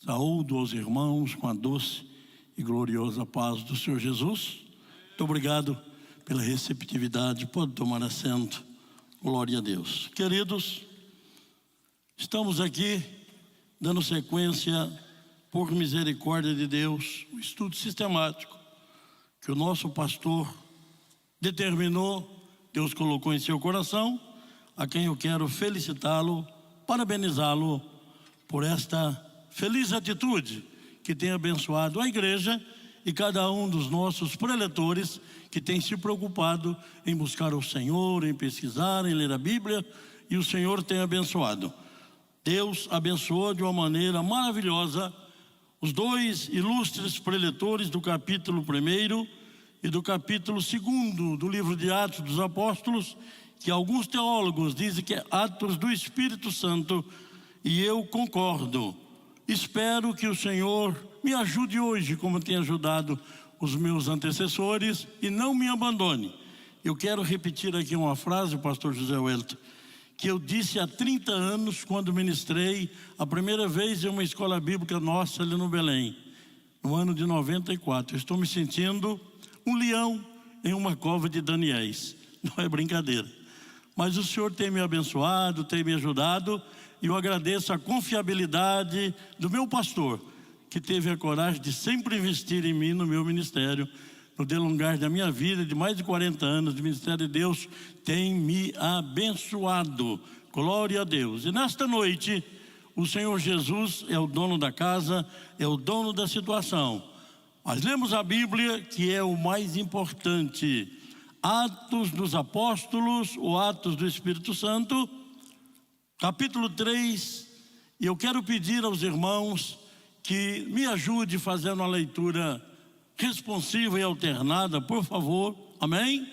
Saúdo aos irmãos com a doce e gloriosa paz do Senhor Jesus. Muito obrigado pela receptividade. Pode tomar assento. Glória a Deus. Queridos, estamos aqui dando sequência, por misericórdia de Deus, um estudo sistemático que o nosso pastor determinou, Deus colocou em seu coração, a quem eu quero felicitá-lo, parabenizá-lo por esta feliz atitude que tem abençoado a igreja e cada um dos nossos preletores que tem se preocupado em buscar o Senhor, em pesquisar, em ler a Bíblia, e o Senhor tem abençoado. Deus abençoou de uma maneira maravilhosa os dois ilustres preletores do capítulo 1 e do capítulo 2 do livro de Atos dos Apóstolos, que alguns teólogos dizem que é Atos do Espírito Santo, e eu concordo. Espero que o Senhor me ajude hoje, como tem ajudado os meus antecessores, e não me abandone. Eu quero repetir aqui uma frase, pastor José Welton, que eu disse há 30 anos, quando ministrei a primeira vez em uma escola bíblica nossa ali no Belém, no ano de 94. Eu estou me sentindo um leão em uma cova de Daniéis. Não é brincadeira. Mas o Senhor tem me abençoado, tem me ajudado, e eu agradeço a confiabilidade do meu pastor, que teve a coragem de sempre investir em mim, no meu ministério, no delongar da minha vida, de mais de 40 anos de ministério de Deus, tem me abençoado. Glória a Deus. E nesta noite, o Senhor Jesus é o dono da casa, é o dono da situação. Nós lemos a Bíblia, que é o mais importante. Atos dos Apóstolos, ou Atos do Espírito Santo, capítulo 3, e eu quero pedir aos irmãos que me ajude fazendo uma leitura responsiva e alternada, por favor, amém?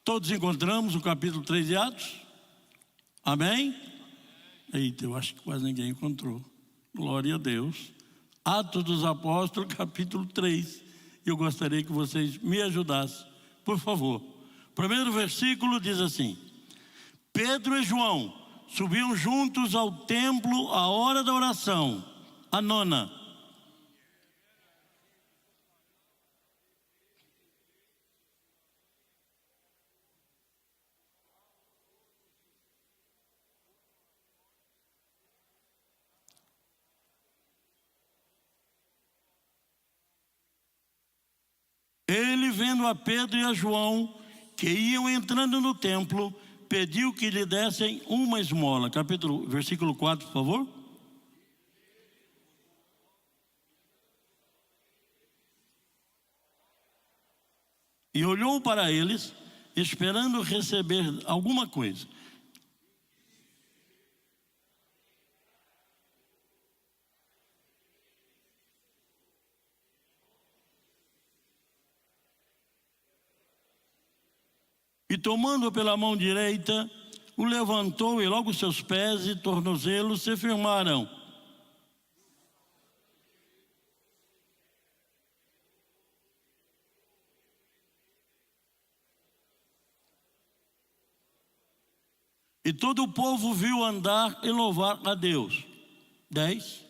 Todos encontramos o capítulo 3 de Atos? Amém? Eita, eu acho que quase ninguém encontrou. Glória a Deus. Atos dos Apóstolos, capítulo 3. Eu gostaria que vocês me ajudassem, por favor. O primeiro versículo diz assim: Pedro e João subiam juntos ao templo à hora da oração, a nona. Ele, vendo a Pedro e a João que iam entrando no templo, pediu que lhe dessem uma esmola. Versículo 4, por favor. E olhou para eles, esperando receber alguma coisa. E tomando-o pela mão direita, o levantou, e logo seus pés e tornozelos se firmaram. E todo o povo viu andar e louvar a Deus. 10.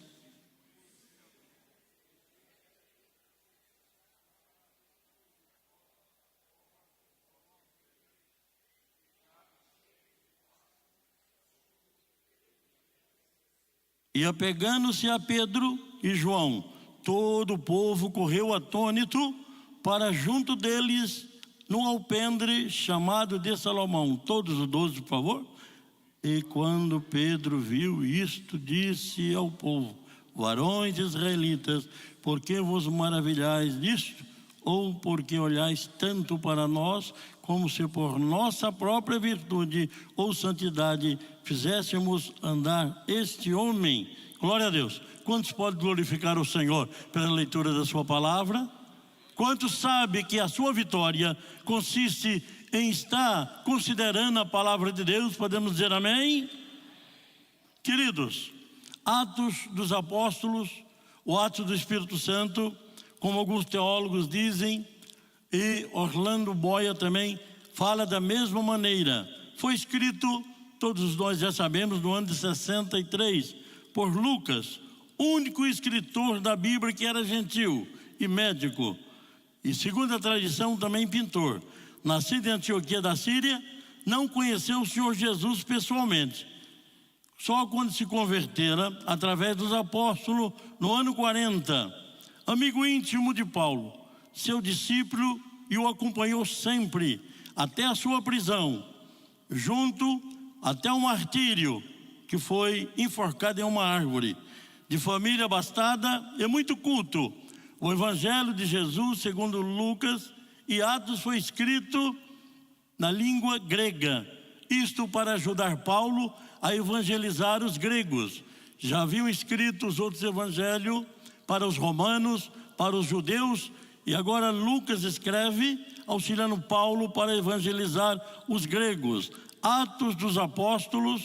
E apegando-se a Pedro e João, todo o povo correu atônito para junto deles no alpendre chamado de Salomão. Todos os 12, por favor. E quando Pedro viu isto, disse ao povo: varões israelitas, por que vos maravilhais disto? Ou porque olhais tanto para nós, como se por nossa própria virtude ou santidade fizéssemos andar este homem? Glória a Deus. Quantos podem glorificar o Senhor pela leitura da sua palavra? Quantos sabem que a sua vitória consiste em estar considerando a palavra de Deus? Podemos dizer amém? Queridos, Atos dos Apóstolos, o Atos do Espírito Santo, como alguns teólogos dizem, e Orlando Boia também fala da mesma maneira. Foi escrito, todos nós já sabemos, no ano de 63, por Lucas, único escritor da Bíblia que era gentil e médico, e segundo a tradição também pintor, nascido em Antioquia da Síria, não conheceu o Senhor Jesus pessoalmente. Só quando se convertera, através dos apóstolos, no ano 40, amigo íntimo de Paulo, seu discípulo, e o acompanhou sempre, até a sua prisão, junto até o martírio, que foi enforcado em uma árvore. De família abastada e muito culto, o Evangelho de Jesus, segundo Lucas e Atos, foi escrito na língua grega, isto para ajudar Paulo a evangelizar os gregos. Já haviam escrito os outros evangelhos para os romanos, para os judeus, e agora Lucas escreve, auxiliando Paulo para evangelizar os gregos. Atos dos Apóstolos,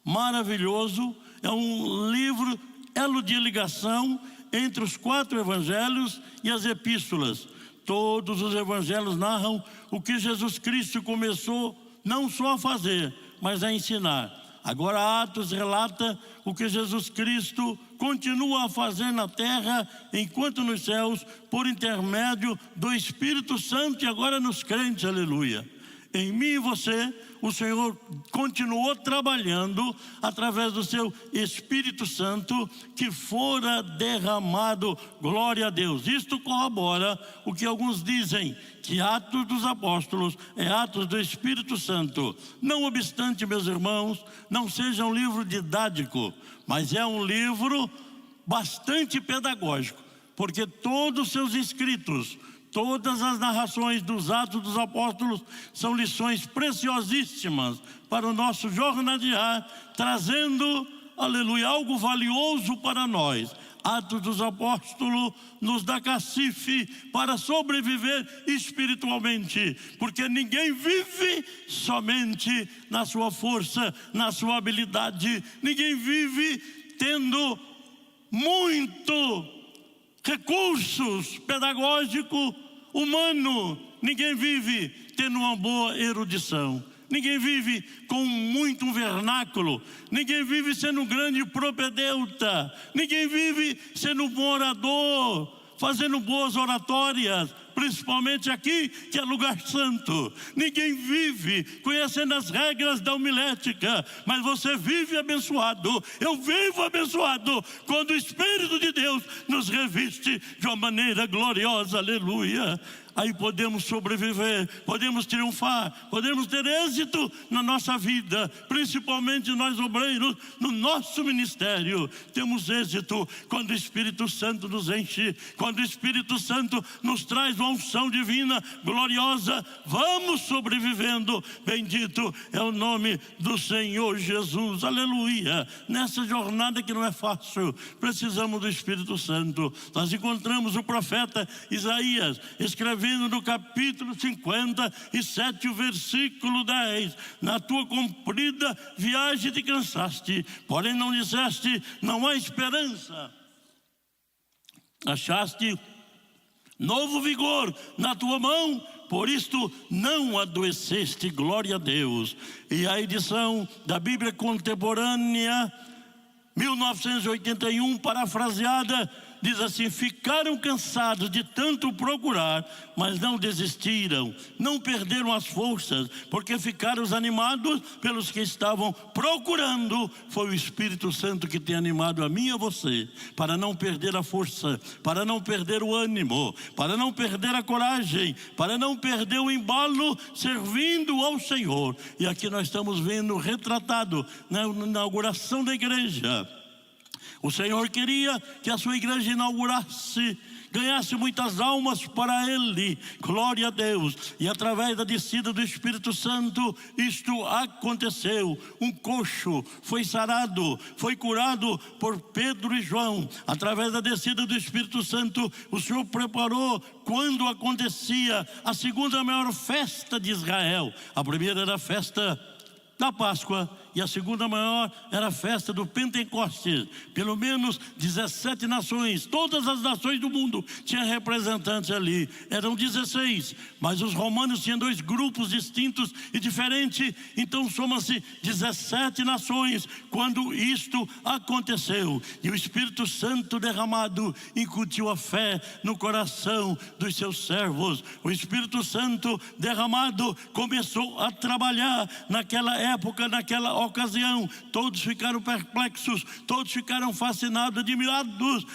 maravilhoso, é um livro, elo de ligação entre os 4 evangelhos e as epístolas. Todos os evangelhos narram o que Jesus Cristo começou não só a fazer, mas a ensinar. Agora Atos relata o que Jesus Cristo continua a fazer na terra, enquanto nos céus, por intermédio do Espírito Santo, e agora nos crentes, aleluia. Em mim e você, o Senhor continuou trabalhando através do seu Espírito Santo que fora derramado, glória a Deus. Isto corrobora o que alguns dizem, que Atos dos Apóstolos é Atos do Espírito Santo. Não obstante, meus irmãos, não seja um livro didático, mas é um livro bastante pedagógico, porque todos os seus escritos, todas as narrações dos Atos dos Apóstolos são lições preciosíssimas para o nosso jornadear, trazendo, aleluia, algo valioso para nós. Atos dos Apóstolos nos dá cacife para sobreviver espiritualmente, porque ninguém vive somente na sua força, na sua habilidade, ninguém vive tendo muito recursos pedagógicos, humano, ninguém vive tendo uma boa erudição, ninguém vive com muito vernáculo, ninguém vive sendo um grande propedeuta, ninguém vive sendo um bom orador, fazendo boas oratórias, principalmente aqui, que é lugar santo. Ninguém vive conhecendo as regras da homilética, mas você vive abençoado, eu vivo abençoado, quando o Espírito de Deus nos reviste de uma maneira gloriosa, aleluia. Aí podemos sobreviver, podemos triunfar, podemos ter êxito na nossa vida, principalmente nós obreiros, no nosso ministério. Temos êxito quando o Espírito Santo nos enche, quando o Espírito Santo nos traz uma unção divina, gloriosa. Vamos sobrevivendo, bendito é o nome do Senhor Jesus, aleluia. Nessa jornada que não é fácil, precisamos do Espírito Santo. Nós encontramos o profeta Isaías escrevendo no capítulo 57, o versículo 10: na tua comprida viagem te cansaste, porém não disseste, não há esperança. Achaste novo vigor na tua mão, por isto não adoeceste, glória a Deus. E a edição da Bíblia Contemporânea 1981, parafraseada, diz assim: ficaram cansados de tanto procurar, mas não desistiram, não perderam as forças, porque ficaram animados pelos que estavam procurando. Foi o Espírito Santo que tem animado a mim e a você, para não perder a força, para não perder o ânimo, para não perder a coragem, para não perder o embalo, servindo ao Senhor. E aqui nós estamos vendo retratado na inauguração da igreja. O Senhor queria que a sua igreja inaugurasse, ganhasse muitas almas para Ele, glória a Deus. E através da descida do Espírito Santo, isto aconteceu. Um coxo foi sarado, foi curado por Pedro e João. Através da descida do Espírito Santo, o Senhor preparou, quando acontecia a segunda maior festa de Israel. A primeira era a festa da Páscoa, e a segunda maior era a festa do Pentecostes. Pelo menos 17 nações, todas as nações do mundo tinham representantes ali. Eram 16, mas os romanos tinham 2 grupos distintos e diferentes. Então soma-se 17 nações quando isto aconteceu. E o Espírito Santo derramado incutiu a fé no coração dos seus servos. O Espírito Santo derramado começou a trabalhar naquela época, naquela ocasião. Todos ficaram perplexos, todos ficaram fascinados, admirados.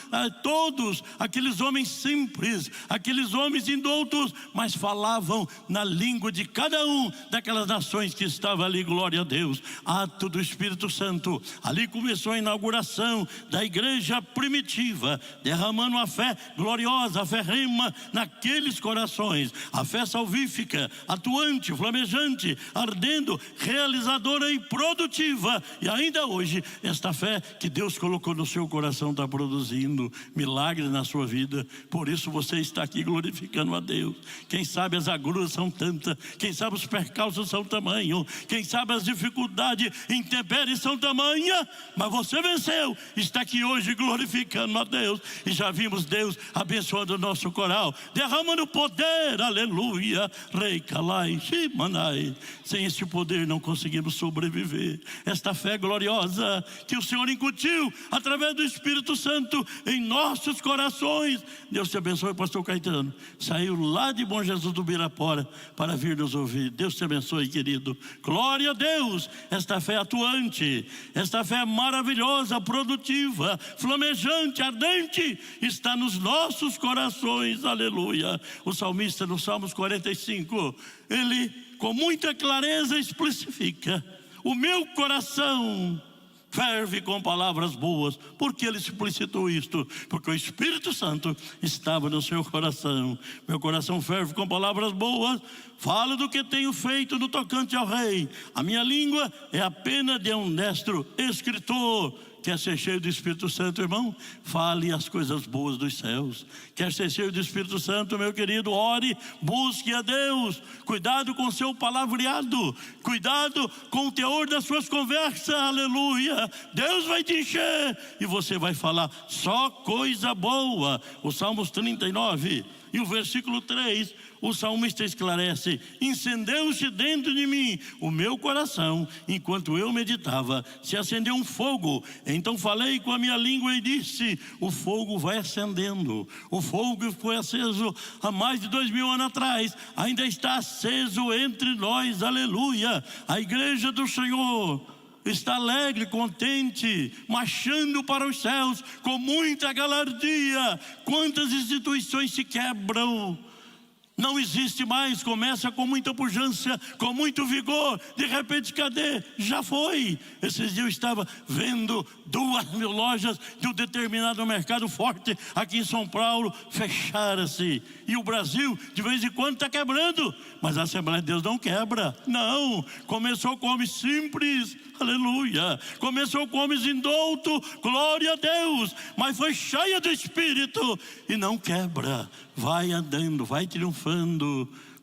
Todos aqueles homens simples, aqueles homens indoutos, mas falavam na língua de cada um daquelas nações que estavam ali. Glória a Deus. Ato do Espírito Santo. Ali começou a inauguração da igreja primitiva, derramando a fé gloriosa, a fé rema naqueles corações, a fé salvífica, atuante, flamejante, ardendo, realizadora e produtiva. E ainda hoje, esta fé que Deus colocou no seu coração está produzindo milagres na sua vida. Por isso você está aqui glorificando a Deus. Quem sabe as agruras são tantas, quem sabe os percalços são tamanho, quem sabe as dificuldades, intempéries são tamanha, mas você venceu, está aqui hoje glorificando a Deus. E já vimos Deus abençoando o nosso coral, derramando poder, aleluia, rei calai, shimanai. Sem esse poder não conseguimos sobreviver. Esta fé gloriosa que o Senhor incutiu através do Espírito Santo em nossos corações. Deus te abençoe, pastor Caetano. Saiu lá de Bom Jesus do Birapora para vir nos ouvir. Deus te abençoe, querido. Glória a Deus. Esta fé atuante, esta fé maravilhosa, produtiva, flamejante, ardente, está nos nossos corações, aleluia. O salmista no Salmos 45, ele com muita clareza especifica: o meu coração ferve com palavras boas. Por que ele explicitou isto? Porque o Espírito Santo estava no seu coração. Meu coração ferve com palavras boas, falo do que tenho feito no tocante ao rei. A minha língua é a pena de um destro escritor. Quer ser cheio do Espírito Santo, irmão? Fale as coisas boas dos céus. Quer ser cheio do Espírito Santo, meu querido? Ore, busque a Deus. Cuidado com o seu palavreado, cuidado com o teor das suas conversas, aleluia. Deus vai te encher e você vai falar só coisa boa. O Salmos 39 e o versículo 3, o salmista esclarece: incendeu-se dentro de mim o meu coração, enquanto eu meditava, se acendeu um fogo. Então falei com a minha língua e disse: o fogo vai acendendo. O fogo que foi aceso há mais de 2000 anos atrás ainda está aceso entre nós, aleluia. A igreja do Senhor está alegre, contente, marchando para os céus com muita galardia. Quantas instituições se quebram, não existe mais, começa com muita pujança, com muito vigor, de repente cadê? Já foi. Esses dias eu estava vendo 2.000 lojas de um determinado mercado forte aqui em São Paulo fecharam-se, e o Brasil de vez em quando está quebrando, mas a Assembleia de Deus não quebra, não. Começou com homens simples, aleluia, começou com homens indoutos, glória a Deus, mas foi cheia do Espírito e não quebra, vai andando, vai triunfando.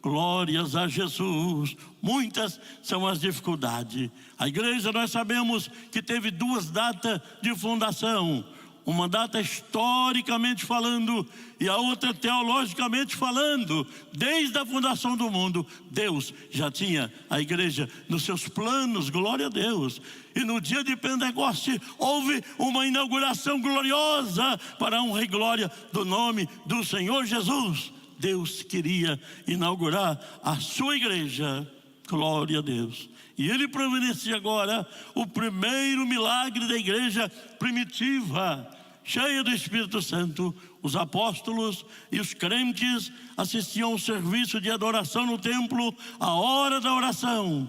Glórias a Jesus. Muitas são as dificuldades. A igreja, nós sabemos que teve 2 datas de fundação. Uma data historicamente falando e a outra teologicamente falando. Desde a fundação do mundo, Deus já tinha a igreja nos seus planos, glória a Deus. E no dia de Pentecostes houve uma inauguração gloriosa para a honra e glória do nome do Senhor Jesus. Deus queria inaugurar a sua igreja, glória a Deus. E ele providencia agora o primeiro milagre da igreja primitiva, cheia do Espírito Santo. Os apóstolos e os crentes assistiam ao serviço de adoração no templo, a hora da oração.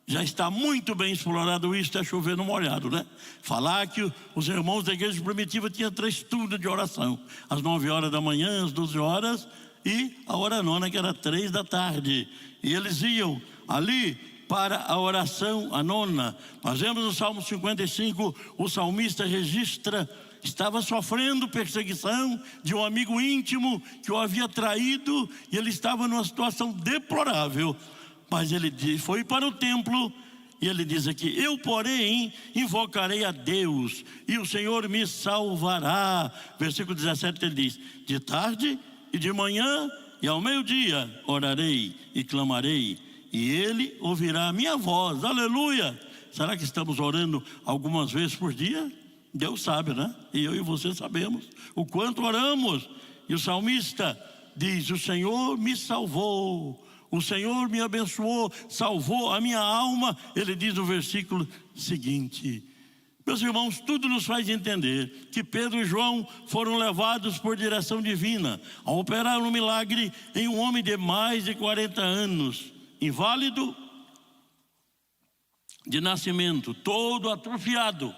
Já está muito bem explorado isso, é chover no molhado, né? Falar que os irmãos da igreja primitiva tinham 3 turnos de oração: às 9 horas da manhã, às 12 horas e a hora nona, que era 3 da tarde. E eles iam ali para a oração, a nona. Nós vemos no Salmo 55, o salmista registra: estava sofrendo perseguição de um amigo íntimo que o havia traído, e ele estava numa situação deplorável. Mas ele foi para o templo E ele diz aqui: eu, porém, invocarei a Deus, e o Senhor me salvará. Versículo 17 ele diz: de tarde e de manhã e ao meio-dia orarei e clamarei, e ele ouvirá a minha voz. Aleluia! Será que estamos orando algumas vezes por dia? Deus sabe, né? E eu e você sabemos o quanto oramos. E o salmista diz: o Senhor me salvou, o Senhor me abençoou, salvou a minha alma. Ele diz no versículo seguinte. Meus irmãos, tudo nos faz entender que Pedro e João foram levados por direção divina a operar um milagre em um homem de mais de 40 anos, inválido de nascimento, todo atrofiado.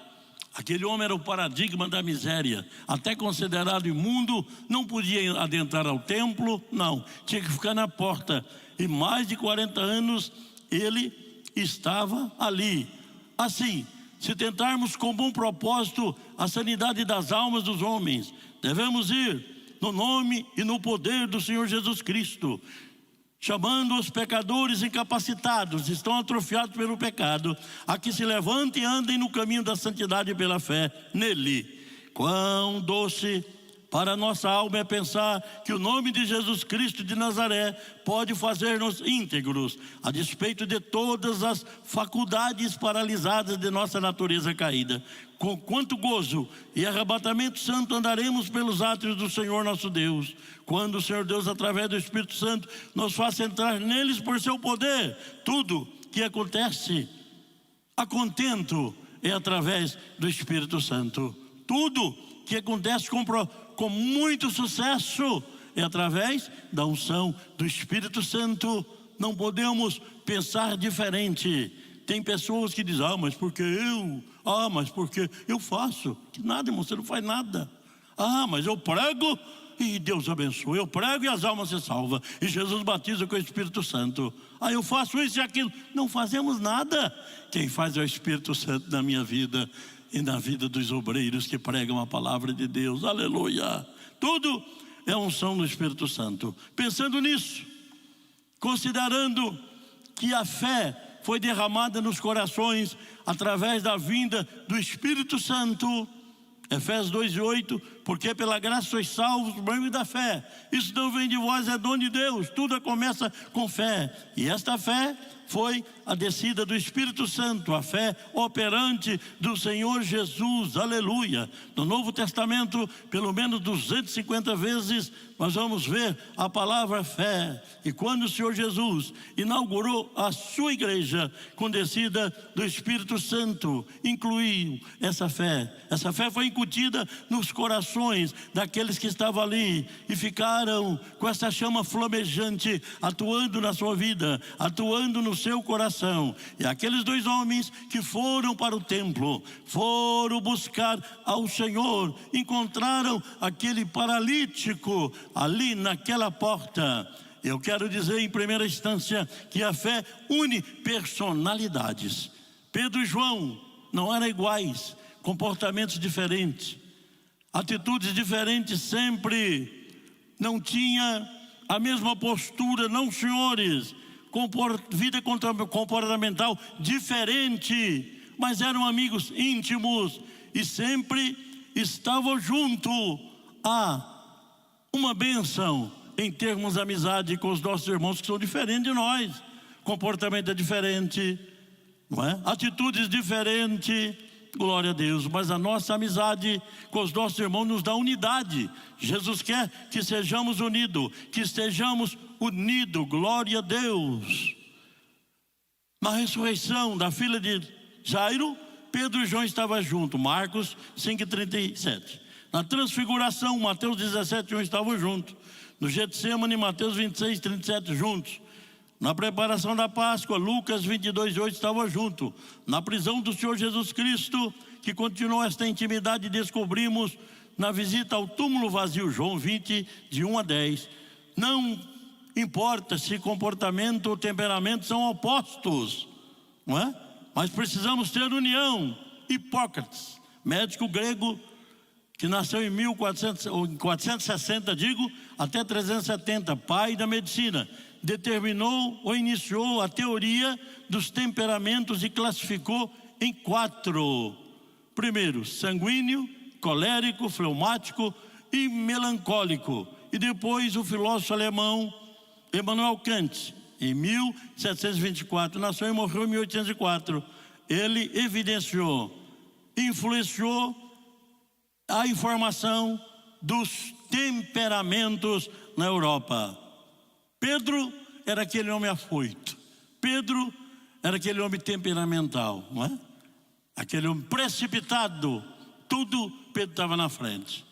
Aquele homem era o paradigma da miséria, até considerado imundo, não podia adentrar ao templo, não, tinha que ficar na porta. E mais de 40 anos ele estava ali. Assim, se tentarmos com bom propósito a sanidade das almas dos homens, devemos ir no nome e no poder do Senhor Jesus Cristo, chamando os pecadores incapacitados, estão atrofiados pelo pecado, a que se levantem e andem no caminho da santidade pela fé nele. Quão doce para a nossa alma é pensar que o nome de Jesus Cristo de Nazaré pode fazer-nos íntegros, a despeito de todas as faculdades paralisadas de nossa natureza caída. Com quanto gozo e arrebatamento santo andaremos pelos átrios do Senhor nosso Deus, quando o Senhor Deus, através do Espírito Santo, nos faça entrar neles por seu poder. Tudo que acontece a contento é através do Espírito Santo. Tudo que acontece com muito sucesso é através da unção do Espírito Santo. Não podemos pensar diferente. Tem pessoas que dizem: mas porque eu? Mas porque eu faço? Que nada, irmão, você não faz nada. Mas eu prego e Deus abençoa. Eu prego e as almas se salvam, e Jesus batiza com o Espírito Santo. Eu faço isso e aquilo. Não fazemos nada. Quem faz é o Espírito Santo na minha vida e na vida dos obreiros que pregam a palavra de Deus. Aleluia! Tudo é unção do Espírito Santo. Pensando nisso, considerando que a fé foi derramada nos corações através da vinda do Espírito Santo, Efésios 2:8, porque pela graça sois salvos por meio da fé. Isso não vem de vós, é dom de Deus. Tudo começa com fé. E esta fé foi a descida do Espírito Santo, a fé operante do Senhor Jesus. Aleluia! No Novo Testamento, pelo menos 250 vezes, nós vamos ver a palavra fé. E quando o Senhor Jesus inaugurou a sua igreja com descida do Espírito Santo, incluiu essa fé. Essa fé foi incutida nos corações daqueles que estavam ali e ficaram com essa chama flamejante atuando na sua vida, atuando no seu coração. E aqueles dois homens que foram para o templo, foram buscar ao Senhor, encontraram aquele paralítico ali naquela porta. Eu quero dizer em primeira instância que a fé une personalidades. Pedro e João não eram iguais, comportamentos diferentes, atitudes diferentes sempre, não tinha a mesma postura, não, senhores, vida comportamental diferente, mas eram amigos íntimos e sempre estavam juntos. Uma bênção em termos de amizade com os nossos irmãos que são diferentes de nós. Comportamento é diferente, não é? Atitudes diferentes, glória a Deus. Mas a nossa amizade com os nossos irmãos nos dá unidade. Jesus quer que sejamos unidos, que estejamos unidos, glória a Deus. Na ressurreição da filha de Jairo, Pedro e João estavam juntos, Marcos 5:37. Na transfiguração, Mateus 17:1 estavam juntos. No Getsemane, Mateus 26:37 juntos. Na preparação da Páscoa, Lucas 22:8 estavam juntos. Na prisão do Senhor Jesus Cristo, que continuou esta intimidade, descobrimos na visita ao túmulo vazio, João 20:1-10. Não importa se comportamento ou temperamento são opostos, não é? Mas precisamos ter união. Hipócrates, médico grego, que nasceu em 460, até 370, pai da medicina, determinou ou iniciou a teoria dos temperamentos e classificou em 4. Primeiro, sanguíneo, colérico, fleumático e melancólico. E depois o filósofo alemão Immanuel Kant, em 1724, nasceu e morreu em 1804. Ele evidenciou, influenciou a informação dos temperamentos na Europa. Pedro era aquele homem afoito. Pedro era aquele homem temperamental, não é? Aquele homem precipitado. Tudo Pedro estava na frente.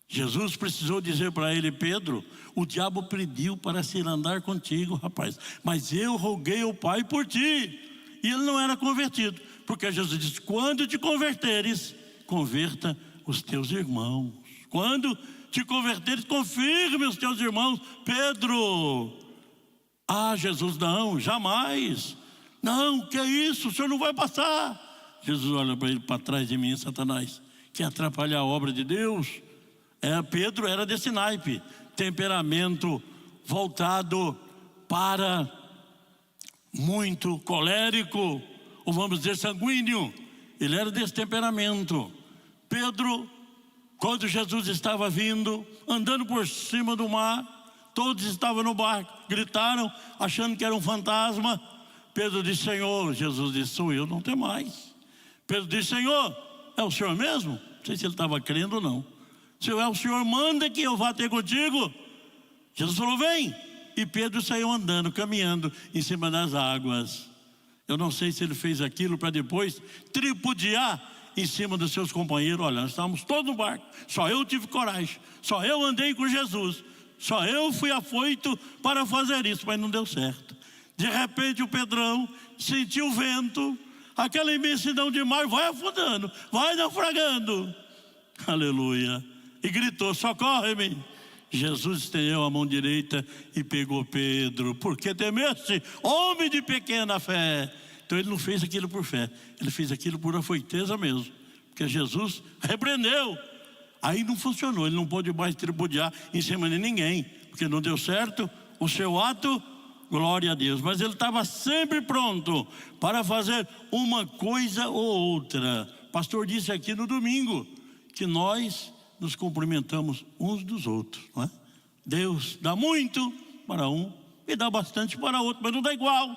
Jesus precisou dizer para ele: Pedro, o diabo pediu para se andar contigo, rapaz, mas eu roguei ao Pai por ti. E ele não era convertido, porque Jesus disse: quando te converteres, converta os teus irmãos. Quando te converteres, confirme os teus irmãos. Pedro, Jesus, não, jamais. Não, que é isso? O senhor não vai passar. Jesus olha para ele: para trás de mim, Satanás, quer atrapalhar a obra de Deus? Pedro era desse naipe, temperamento voltado para muito colérico, ou vamos dizer sanguíneo. Ele era desse temperamento. Pedro, quando Jesus estava vindo, andando por cima do mar, todos estavam no barco, gritaram, achando que era um fantasma. Pedro disse: Senhor. Jesus disse: sou eu, não tem mais. Pedro disse: Senhor, é o Senhor mesmo? Não sei se ele estava crendo ou não. Se é o Senhor, manda que eu vá ter contigo. Jesus falou: vem. E Pedro saiu andando, caminhando em cima das águas. Eu não sei se ele fez aquilo para depois tripudiar em cima dos seus companheiros. Olha, nós estávamos todos no barco, só eu tive coragem, só eu andei com Jesus, só eu fui afoito para fazer isso, mas não deu certo. De repente o Pedrão sentiu o vento, aquela imensidão de mar, vai afundando, vai naufragando. Aleluia. E gritou: socorre-me. Jesus estendeu a mão direita e pegou Pedro. Por que temeste, homem de pequena fé? Então ele não fez aquilo por fé, ele fez aquilo por afoiteza mesmo, porque Jesus repreendeu. Aí não funcionou, ele não pôde mais tripudiar em cima de ninguém, porque não deu certo o seu ato. Glória a Deus. Mas ele estava sempre pronto para fazer uma coisa ou outra. O pastor disse aqui no domingo que nós nos cumprimentamos uns dos outros, não é? Deus dá muito para um e dá bastante para outro, mas não dá igual.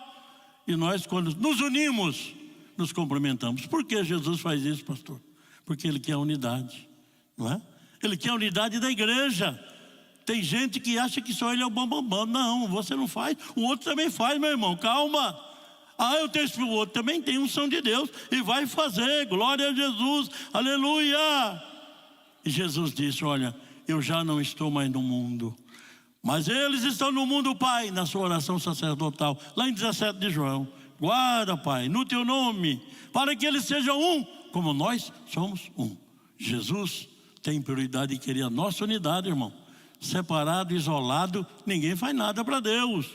E nós, quando nos unimos, nos cumprimentamos. Por que Jesus faz isso, pastor? Porque Ele quer a unidade, não é? Ele quer a unidade da igreja. Tem gente que acha que só ele é o bambambam. Não, você não faz, o outro também faz, meu irmão, calma. Eu tenho, o outro também tem unção de Deus e vai fazer, glória a Jesus, aleluia. E Jesus disse: olha, eu já não estou mais no mundo, mas eles estão no mundo, Pai, na sua oração sacerdotal, lá em 17 de João. Guarda, Pai, no teu nome, para que eles sejam um, como nós somos um. Jesus tem prioridade em querer a nossa unidade, irmão. Separado, isolado, ninguém faz nada para Deus.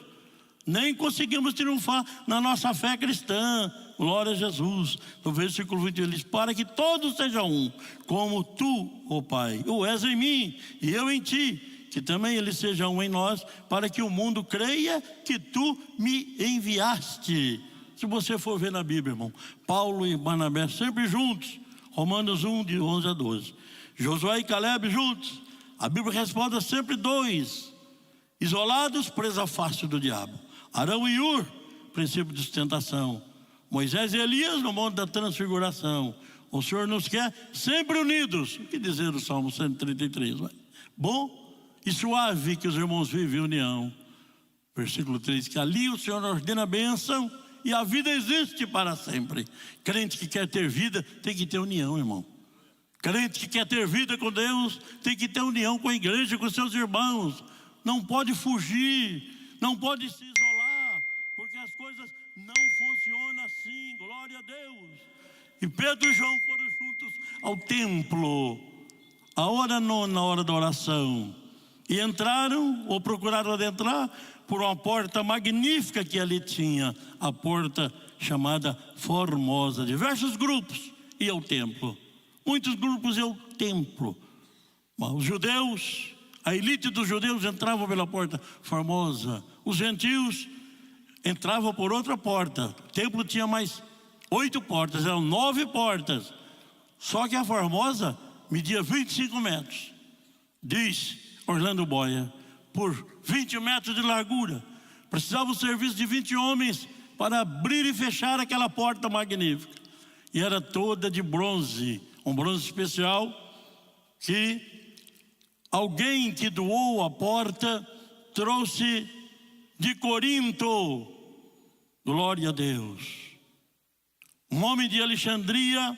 Nem conseguimos triunfar na nossa fé cristã. Glória a Jesus. No versículo 20 ele diz: para que todos sejam um, como tu, ó Pai, o és em mim e eu em ti, que também eles sejam um em nós, para que o mundo creia que tu me enviaste. Se você for ver na Bíblia, irmão, Paulo e Barnabé sempre juntos. Romanos 1, de 11 a 12. Josué e Caleb juntos. A Bíblia responde sempre dois, isolados, presa fácil do diabo. Arão e Ur, princípio de sustentação. Moisés e Elias no monte da transfiguração. O Senhor nos quer sempre unidos. O que dizer o Salmo 133? Bom e suave que os irmãos vivem em união. Versículo 3, que ali o Senhor ordena a bênção e a vida existe para sempre. Crente que quer ter vida tem que ter união, irmão. Crente que quer ter vida com Deus tem que ter união com a igreja, com seus irmãos. Não pode fugir, não pode se isolar, porque as coisas não funcionam assim. Glória a Deus. E Pedro e João foram juntos ao templo, a hora nona, a hora da oração, e entraram, ou procuraram adentrar, por uma porta magnífica que ali tinha, a porta chamada Formosa. Diversos grupos iam ao templo. Muitos grupos iam ao templo. Os judeus, a elite dos judeus entravam pela porta Formosa. Os gentios entravam por outra porta. O templo tinha mais 8 portas, eram 9 portas. Só que a Formosa media 25 metros. Diz Orlando Boia, por 20 metros de largura. Precisava o serviço de 20 homens para abrir e fechar aquela porta magnífica. E era toda de bronze, um bronze especial que alguém que doou a porta trouxe de Corinto. Glória a Deus. Um homem de Alexandria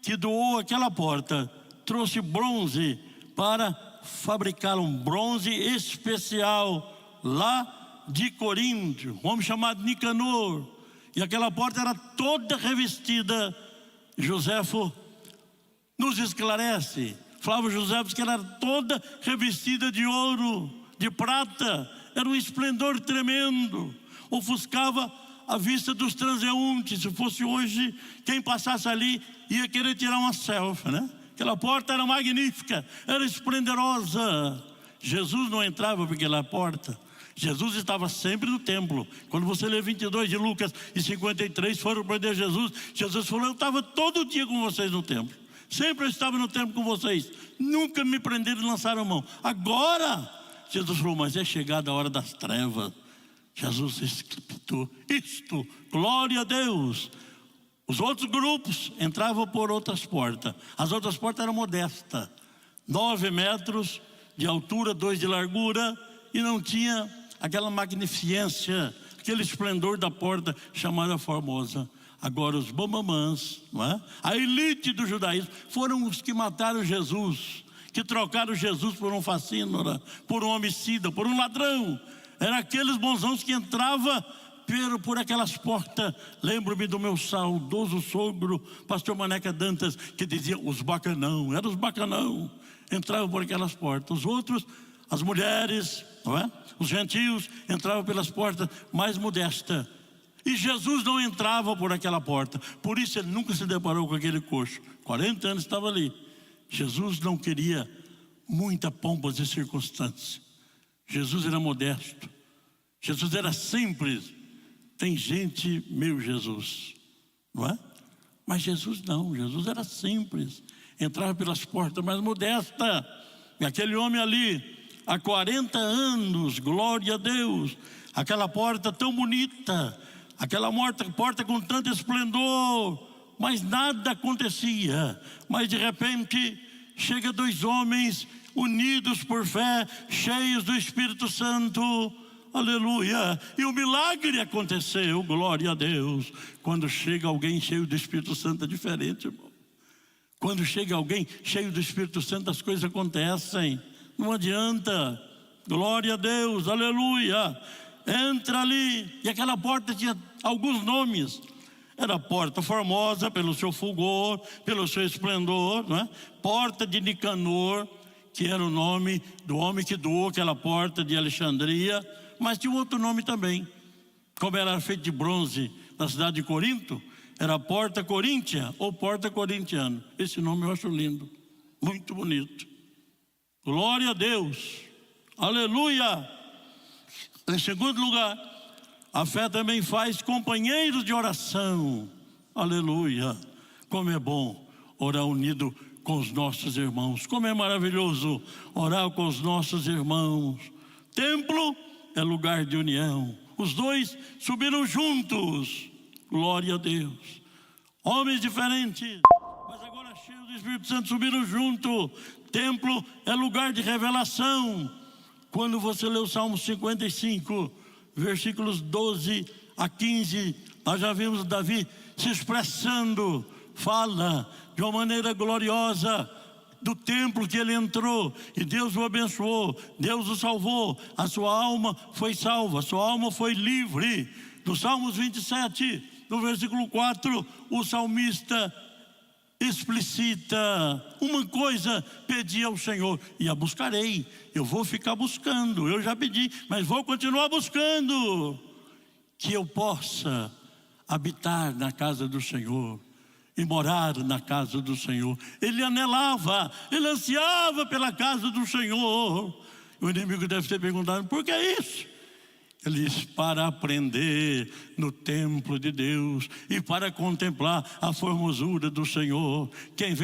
que doou aquela porta trouxe bronze para fabricar um bronze especial lá de Corinto. Um homem chamado Nicanor. E aquela porta era toda revestida. Joséfo nos esclarece. Flávio José diz que ela era toda revestida de ouro, de prata. Era um esplendor tremendo. Ofuscava a vista dos transeuntes. Se fosse hoje, quem passasse ali ia querer tirar uma selfie, né? Aquela porta era magnífica, era esplendorosa. Jesus não entrava por aquela porta. Jesus estava sempre no templo. Quando você lê 22 de Lucas e 53, foram prender Jesus. Jesus falou: eu estava todo dia com vocês no templo. Sempre eu estava no templo com vocês. Nunca me prenderam e lançaram mão. Agora, Jesus falou: mas é chegada a hora das trevas. Jesus escritou isto, glória a Deus. Os outros grupos entravam por outras portas. As outras portas eram modestas, 9 metros de altura, 2 de largura, e não tinha aquela magnificência, aquele esplendor da porta chamada Formosa. Agora os bambamãs, não é? A elite do judaísmo, foram os que mataram Jesus, que trocaram Jesus por um facínora, por um homicida, por um ladrão. Eram aqueles bonzãos que entravam por aquelas portas. Lembro-me do meu saudoso sogro, pastor Maneca Dantas, que dizia: os bacanão, eram os bacanão, entravam por aquelas portas. Os outros, as mulheres, não é? Os gentios, entravam pelas portas mais modestas. E Jesus não entrava por aquela porta. Por isso ele nunca se deparou com aquele coxo. 40 anos estava ali. Jesus não queria muita pompa de circunstância. Jesus era modesto. Jesus era simples. Tem gente, meu Jesus, não é? Mas Jesus não, Jesus era simples. Entrava pelas portas mais modestas. E aquele homem ali, há 40 anos, glória a Deus, aquela porta tão bonita, aquela porta com tanto esplendor, mas nada acontecia. Mas de repente, chega 2 homens unidos por fé, cheios do Espírito Santo. Aleluia, e o milagre aconteceu, glória a Deus. Quando chega alguém cheio do Espírito Santo é diferente, irmão. Quando chega alguém cheio do Espírito Santo, as coisas acontecem. Não adianta, glória a Deus, aleluia. Entra ali, e aquela porta tinha alguns nomes. Era a porta Formosa, pelo seu fulgor, pelo seu esplendor, não é? Porta de Nicanor, que era o nome do homem que doou aquela porta de Alexandria. Mas tinha um outro nome também. Como era feito de bronze na cidade de Corinto, era Porta Coríntia ou Porta Corintiana. Esse nome eu acho lindo, muito bonito. Glória a Deus, aleluia. Em segundo lugar, a fé também faz companheiros de oração. Aleluia. Como é bom orar unido com os nossos irmãos. Como é maravilhoso orar com os nossos irmãos. Templo é lugar de união. Os 2 subiram juntos. Glória a Deus. Homens diferentes, mas agora cheios do Espírito Santo, subiram junto. Templo é lugar de revelação. Quando você lê o Salmo 55, versículos 12 a 15, nós já vimos Davi se expressando. Fala de uma maneira gloriosa do templo que ele entrou, e Deus o abençoou, Deus o salvou, a sua alma foi salva, a sua alma foi livre. No Salmos 27, no versículo 4, o salmista explicita: uma coisa pedi ao Senhor e a buscarei. Eu vou ficar buscando, eu já pedi, mas vou continuar buscando, que eu possa habitar na casa do Senhor e morar na casa do Senhor. Ele anelava, ele ansiava pela casa do Senhor. O inimigo deve ter perguntado: por que isso? Ele diz: para aprender no templo de Deus e para contemplar a formosura do Senhor. Quem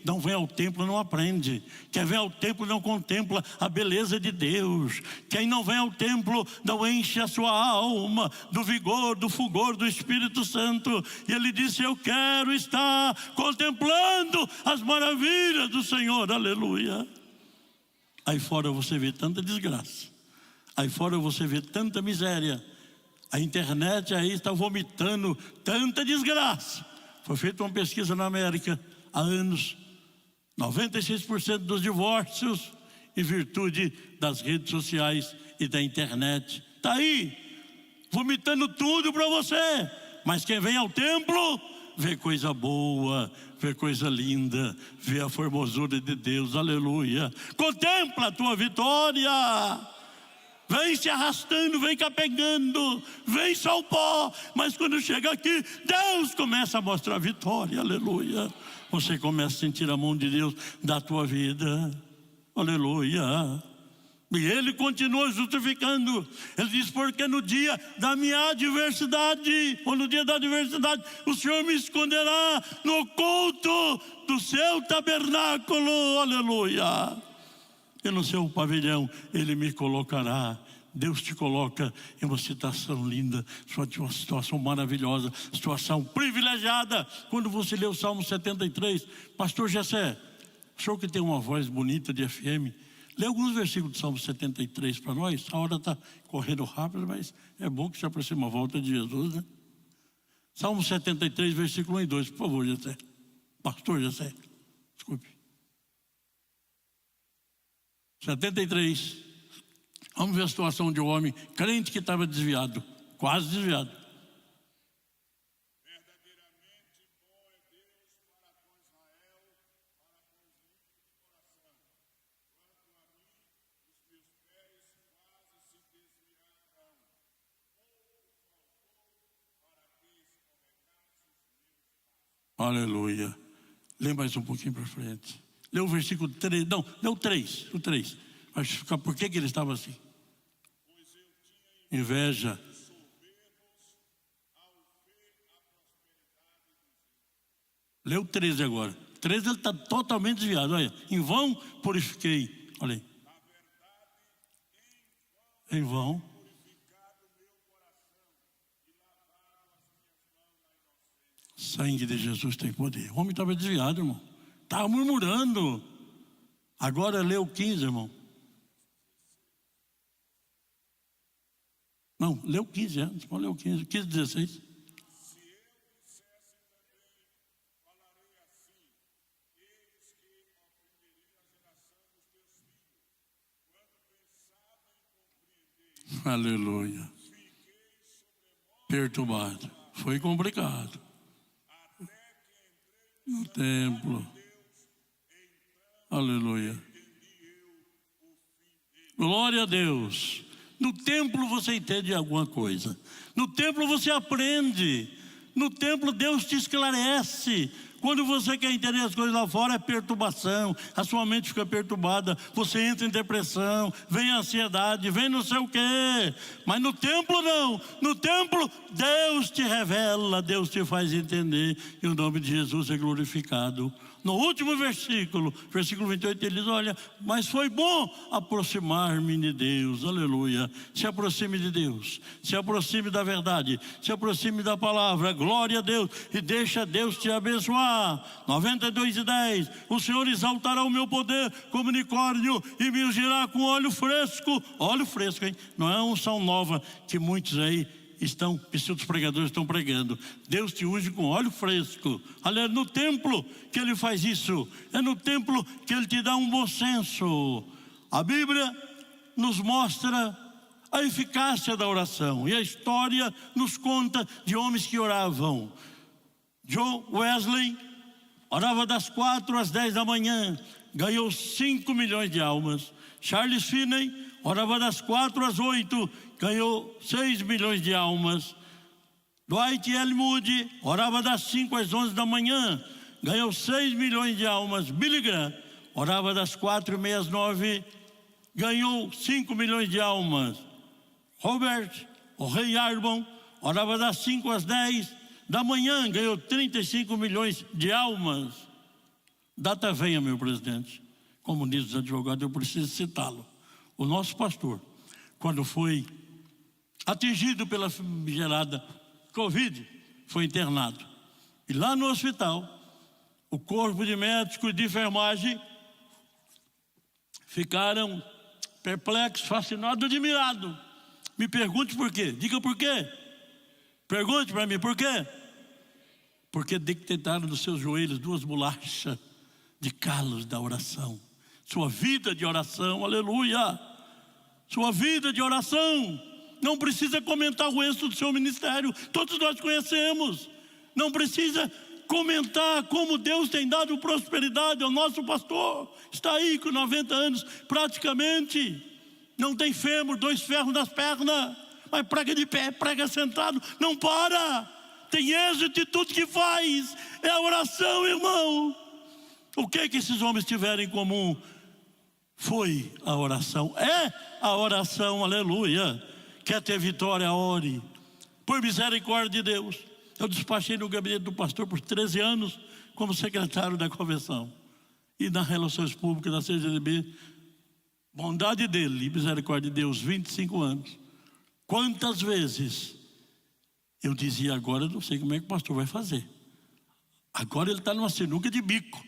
não vem ao templo não aprende. Quem vem ao templo não contempla a beleza de Deus. Quem não vem ao templo não enche a sua alma do vigor, do fulgor do Espírito Santo. E ele disse: eu quero estar contemplando as maravilhas do Senhor. Aleluia. Aí fora você vê tanta desgraça. Aí fora você vê tanta miséria. A internet aí está vomitando tanta desgraça. Foi feita uma pesquisa na América há anos. 96% dos divórcios em virtude das redes sociais e da internet. Está aí, vomitando tudo para você. Mas quem vem ao templo vê coisa boa, vê coisa linda, vê a formosura de Deus. Aleluia. Contempla a tua vitória. Vem se arrastando, vem capengando, vem só o pó. Mas quando chega aqui, Deus começa a mostrar a vitória. Aleluia. Você começa a sentir a mão de Deus da tua vida. Aleluia. E ele continua justificando. Ele diz: porque no dia da minha adversidade, ou no dia da adversidade, o Senhor me esconderá no oculto do seu tabernáculo. Aleluia. E no seu pavilhão Ele me colocará. Deus te coloca em uma situação linda, uma situação maravilhosa, situação privilegiada. Quando você lê o Salmo 73, Pastor Jessé, o senhor que tem uma voz bonita de FM, lê alguns versículos do Salmo 73 para nós. A hora está correndo rápido, mas é bom que se aproxima a volta de Jesus, né? Salmo 73, versículo 1 e 2, por favor, Jessé. Pastor Jessé, desculpe. 73. Vamos ver a situação de um homem crente que estava desviado, quase desviado. Verdadeiramente bom é Deus para com Israel, para com os ímpios de coração. Quanto a mim, os meus pés quase se desviaram. Pouco faltou para que escorregasse os meus passos. Aleluia. Lê mais um pouquinho para frente. Lê o versículo 3, não, lê o 3, o 3. Vai explicar por que ele estava assim. Pois eu tinha Inveja. soberbos ao ver a prosperidade dos ímpios. Lê o 13 agora. 13 ele está totalmente desviado. Olha, em vão purifiquei. Olha aí. Na verdade, Em vão. purificado meu coração e lavado as minhas mãos na inocência. Sangue de Jesus tem poder. O homem estava desviado, irmão. Estava murmurando. Agora lê o 15, irmão. Não, lê o 15, Você pode ler o 15, 15, 16. Se eu dissesse também, falarei assim: eis que ofenderia a geração dos teus filhos. Quando pensava em compreender, Aleluia. fiquei sobremodo Perturbado. Foi complicado. até que entrei No templo. no Deus, então Aleluia. entendi eu o fim dele. Glória a Deus. No templo você entende alguma coisa. No templo você aprende. No templo Deus te esclarece. Quando você quer entender as coisas lá fora é perturbação. A sua mente fica perturbada. Você entra em depressão. Vem ansiedade. Vem não sei o quê. Mas no templo não. No templo Deus te revela. Deus te faz entender. E o nome de Jesus é glorificado. No último versículo, versículo 28, ele diz: olha, mas foi bom aproximar-me de Deus. Aleluia. Se aproxime de Deus. Se aproxime da verdade. Se aproxime da palavra. Glória a Deus. E deixa Deus te abençoar. 92:10. O Senhor exaltará o meu poder como unicórnio e me ungirá com óleo fresco. Óleo fresco, hein? Não é unção nova que muitos aí os pregadores estão pregando. Deus te unge com óleo fresco. É no templo que Ele faz isso. É no templo que Ele te dá um bom senso. A Bíblia nos mostra a eficácia da oração. E a história nos conta de homens que oravam. John Wesley orava das 4 às 10 da manhã. Ganhou 5 milhões de almas. Charles Finney orava das 4 às 8, ganhou 6 milhões de almas. Dwight L. Moody orava das 5 às 11 da manhã, ganhou 6 milhões de almas. Billy Graham orava das 4:30 às 9, ganhou 5 milhões de almas. Robert, o rei Arbon, orava das 5 às 10 da manhã, ganhou 35 milhões de almas. Data venha, meu presidente. Como diz os advogados, eu preciso citá-lo. O nosso pastor, quando foi atingido pela gerada Covid, foi internado. E lá no hospital, o corpo de médicos de enfermagem ficaram perplexos, fascinados, admirados. Me pergunte por quê. Diga por quê. Pergunte para mim por quê. Porque detectaram nos seus joelhos 2 bolachas de calos da oração. Sua vida de oração, aleluia. Sua vida de oração. Não precisa comentar o êxito do seu ministério. Todos nós conhecemos. Não precisa comentar como Deus tem dado prosperidade ao nosso pastor. Está aí com 90 anos praticamente. Não tem fêmur, 2 ferros nas pernas. Mas prega de pé, prega sentado. Não para. Tem êxito em tudo que faz. É a oração, irmão. O que esses homens tiveram em comum? Foi a oração. É a oração, aleluia. Quer ter vitória, ore. Por misericórdia de Deus. Eu despachei no gabinete do pastor por 13 anos como secretário da convenção. E nas relações públicas da CGDB, bondade dele e misericórdia de Deus, 25 anos. Quantas vezes eu dizia, agora eu não sei como é que o pastor vai fazer. Agora ele está numa sinuca de bico.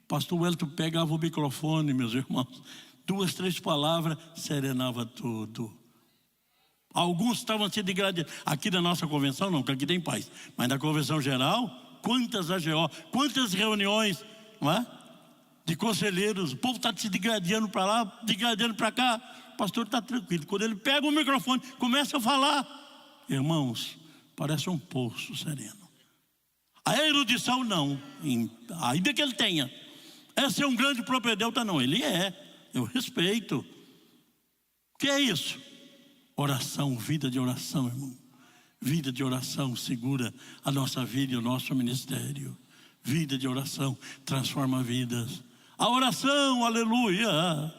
O pastor Wellington pegava o microfone, meus irmãos, 2, 3 palavras, serenava tudo. Alguns estavam se degradando. Aqui na nossa convenção não, porque aqui tem paz. Mas na convenção geral, quantas AGO, quantas reuniões, não é? De conselheiros, o povo está se degradando para lá, degradando para cá. O pastor está tranquilo. Quando ele pega o microfone, começa a falar. Irmãos, parece um poço sereno. A erudição não, ainda que ele tenha. É ser um grande propedeuta, não. Ele é, eu respeito. O que é isso? Oração, vida de oração, irmão. Vida de oração segura a nossa vida e o nosso ministério. Vida de oração transforma vidas. A oração, aleluia,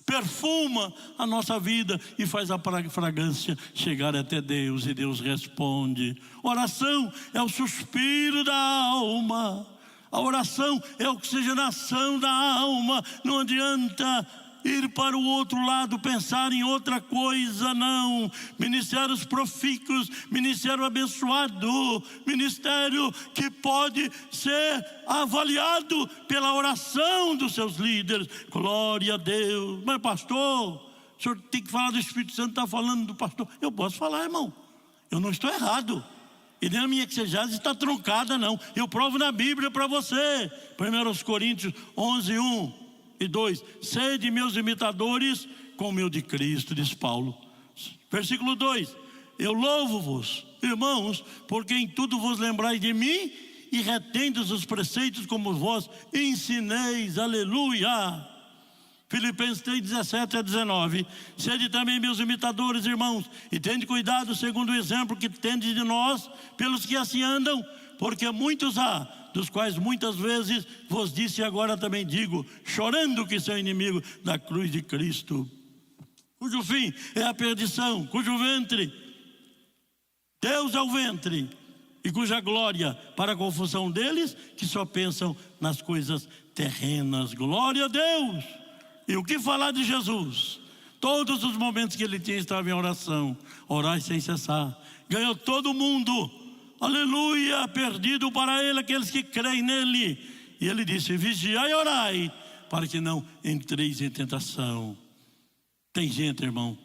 perfuma a nossa vida e faz a fragrância chegar até Deus, e Deus responde. Oração é o suspiro da alma. A oração é a oxigenação da alma. Não adianta ir para o outro lado, pensar em outra coisa, não. Ministérios profícuos, ministério abençoado, ministério que pode ser avaliado pela oração dos seus líderes. Glória a Deus. Mas pastor, o senhor tem que falar do Espírito Santo, está falando do pastor. Eu posso falar, irmão, eu não estou errado. E nem a minha exegese está truncada, não. Eu provo na Bíblia para você. 1 Coríntios 11, 1 e 2, sede meus imitadores como eu de Cristo, diz Paulo. Versículo 2, eu louvo-vos, irmãos, porque em tudo vos lembrais de mim e retendes os preceitos como vós ensineis, aleluia. Filipenses 3, 17 a 19, sede também meus imitadores, irmãos, e tende cuidado segundo o exemplo que tendes de nós, pelos que assim andam, porque muitos há, dos quais muitas vezes vos disse e agora também digo, chorando que são inimigo da cruz de Cristo, cujo fim é a perdição, cujo ventre, Deus é o ventre, e cuja glória para a confusão deles, que só pensam nas coisas terrenas. Glória a Deus. E o que falar de Jesus? Todos os momentos que ele tinha estava em oração, orar sem cessar, ganhou todo mundo, aleluia, perdido para ele aqueles que creem nele. E ele disse, vigiai e orai, para que não entreis em tentação. Tem gente, irmão,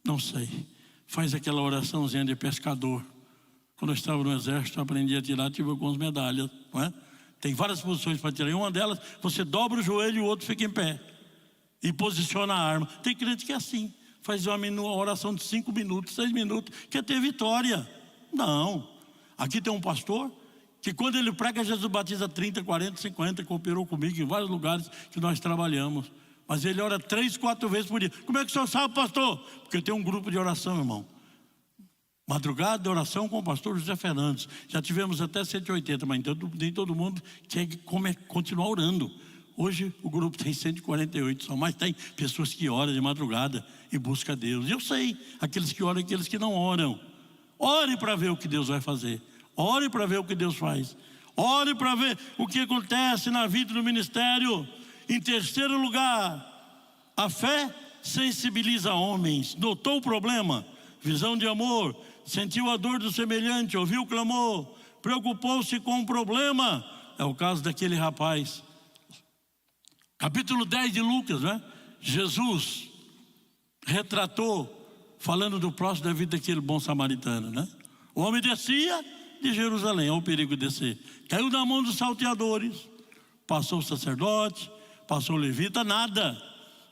não sei, faz aquela oraçãozinha de pescador. Quando eu estava no exército, eu aprendi a tirar, tive algumas medalhas, não é? Tem várias posições para tirar, e uma delas, você dobra o joelho e o outro fica em pé, e posiciona a arma. Tem crente que é assim, faz uma oração de 5 minutos, 6 minutos, quer ter vitória. Não. Aqui tem um pastor que quando ele prega, Jesus batiza 30, 40, 50, cooperou comigo em vários lugares que nós trabalhamos. Mas ele ora 3, 4 vezes por dia. Como é que o senhor sabe, pastor? Porque tem um grupo de oração, irmão. Madrugada de oração com o pastor José Fernandes. Já tivemos até 180, mas nem todo mundo quer continuar orando. Hoje o grupo tem 148 só, mas tem pessoas que oram de madrugada e buscam Deus. Eu sei, aqueles que oram e aqueles que não oram. Ore para ver o que Deus vai fazer. Ore para ver o que Deus faz. Ore para ver o que acontece na vida do ministério. Em terceiro lugar, a fé sensibiliza homens. Notou o problema? Visão de amor. Sentiu a dor do semelhante, ouviu o clamor, preocupou-se com o problema. É o caso daquele rapaz. Capítulo 10 de Lucas, né? Jesus retratou, falando do próximo da vida daquele bom samaritano, né? O homem descia de Jerusalém, olha o perigo de descer. Caiu na mão dos salteadores, passou o sacerdote, passou o levita, nada.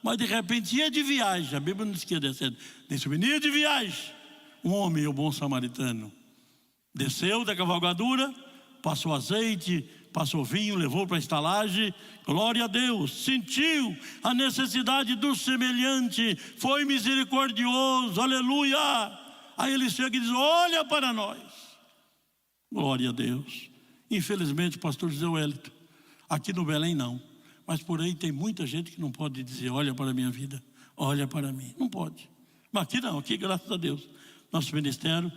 Mas de repente ia de viagem, a Bíblia não diz que ia descendo, nem subindo, ia de viagem. Um homem, o bom samaritano, desceu da cavalgadura, passou azeite, passou vinho, levou para a estalagem, glória a Deus, sentiu a necessidade do semelhante, foi misericordioso, aleluia. Aí ele chega e diz: olha para nós, glória a Deus. Infelizmente, pastor José Wellington, aqui no Belém não, mas por aí tem muita gente que não pode dizer: olha para a minha vida, olha para mim, não pode. Mas aqui não, aqui graças a Deus, nosso ministério,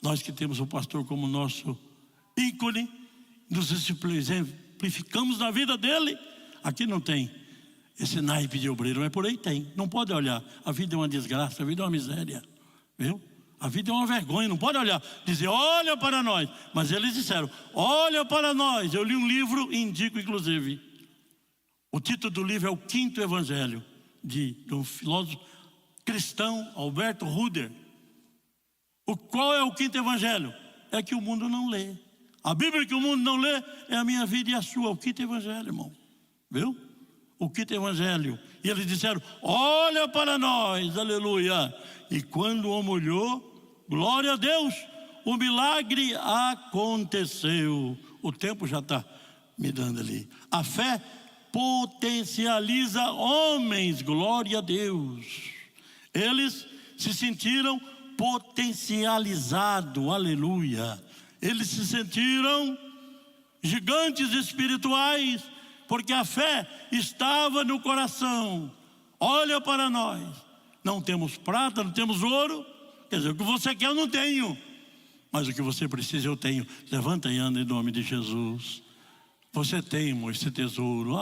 nós que temos o pastor como nosso ícone, nos exemplificamos na vida dele. Aqui não tem esse naipe de obreiro, mas por aí tem. Não pode olhar, a vida é uma desgraça, a vida é uma miséria, viu? A vida é uma vergonha, não pode olhar, dizer: olha para nós. Mas eles disseram: olha para nós. Eu li um livro, indico inclusive, o título do livro é O Quinto Evangelho, de um filósofo cristão, Alberto Ruder. Qual é o quinto evangelho? É que o mundo não lê. A Bíblia que o mundo não lê é a minha vida e a sua. O quinto evangelho, irmão. Viu? O quinto evangelho. E eles disseram: olha para nós, aleluia. E quando o homem olhou, glória a Deus, o milagre aconteceu. O tempo já está me dando ali. A fé potencializa homens, glória a Deus. Eles se sentiram potencializados, aleluia. Eles se sentiram gigantes espirituais, porque a fé estava no coração. Olha para nós, não temos prata, não temos ouro, quer dizer, o que você quer eu não tenho, mas o que você precisa eu tenho. Levanta e anda em nome de Jesus. Você tem, irmão, esse tesouro.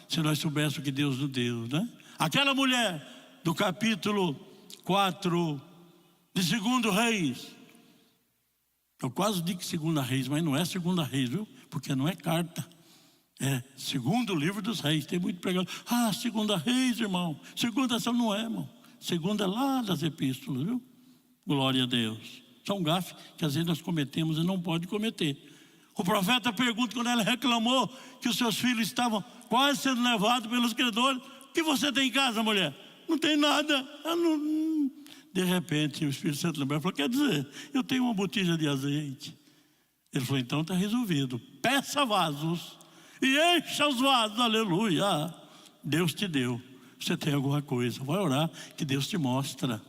Se nós soubéssemos o que Deus nos deu, né? Aquela mulher do capítulo 4 de 2 Reis, eu quase digo 2 Reis, mas não é 2 Reis, viu? Porque não é carta, é 2º livro dos Reis. Tem muito pregado: 2 Reis, irmão. 2 só não é, irmão. 2 é lá das epístolas, viu? Glória a Deus. Isso é um gafe que às vezes nós cometemos e não pode cometer. O profeta pergunta, quando ela reclamou que os seus filhos estavam quase sendo levados pelos credores: o que você tem em casa, mulher? Não tem nada. De repente o Espírito Santo lembrou e falou: quer dizer, eu tenho uma botija de azeite. Ele falou: então está resolvido, peça vasos e encha os vasos, aleluia. Deus te deu, você tem alguma coisa, vai orar que Deus te mostra.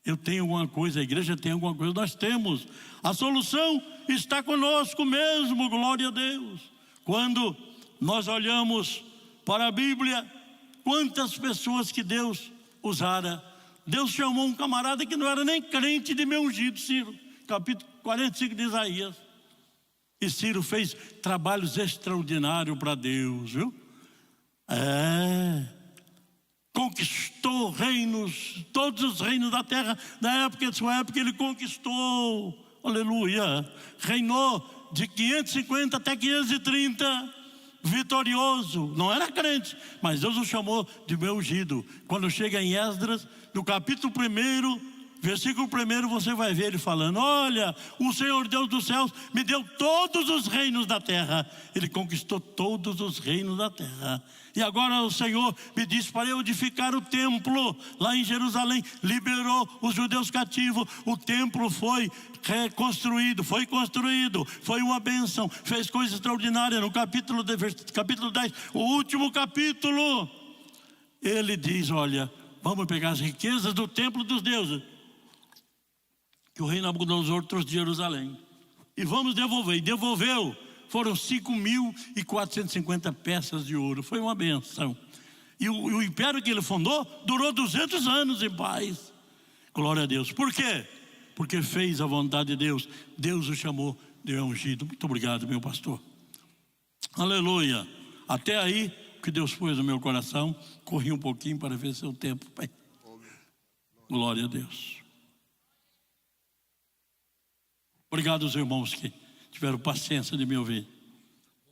Eu tenho alguma coisa, a igreja tem alguma coisa, nós temos. A solução está conosco mesmo, glória a Deus. Quando nós olhamos para a Bíblia, quantas pessoas que Deus usara. Deus chamou um camarada que não era nem crente de meu ungido, Ciro, capítulo 45 de Isaías. E Ciro fez trabalhos extraordinários para Deus, viu? Conquistou reinos, todos os reinos da terra, na época de sua época ele conquistou, aleluia. Reinou de 550 até 530, vitorioso. Não era crente, mas Deus o chamou de meu ungido. Quando chega em Esdras, no capítulo 1, versículo 1, você vai ver ele falando: olha, o Senhor Deus dos céus me deu todos os reinos da terra. Ele conquistou todos os reinos da terra. E agora o Senhor me disse para eu edificar o templo lá em Jerusalém. Liberou os judeus cativos. O templo foi reconstruído, foi construído, foi uma bênção, fez coisas extraordinárias. No capítulo 10, o último capítulo, ele diz: olha, vamos pegar as riquezas do templo dos deuses que o rei Nabucodonosor trouxe de Jerusalém, e vamos devolver. E devolveu foram 5.450 peças de ouro. Foi uma benção. E o império que ele fundou durou 200 anos em paz. Glória a Deus. Por quê? Porque fez a vontade de Deus. Deus o chamou de ungido. Muito obrigado, meu pastor. Aleluia. Até aí, o que Deus pôs no meu coração, corri um pouquinho para ver seu tempo, Pai. Glória a Deus. Obrigado aos irmãos que tiveram paciência de me ouvir.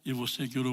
E você que orou.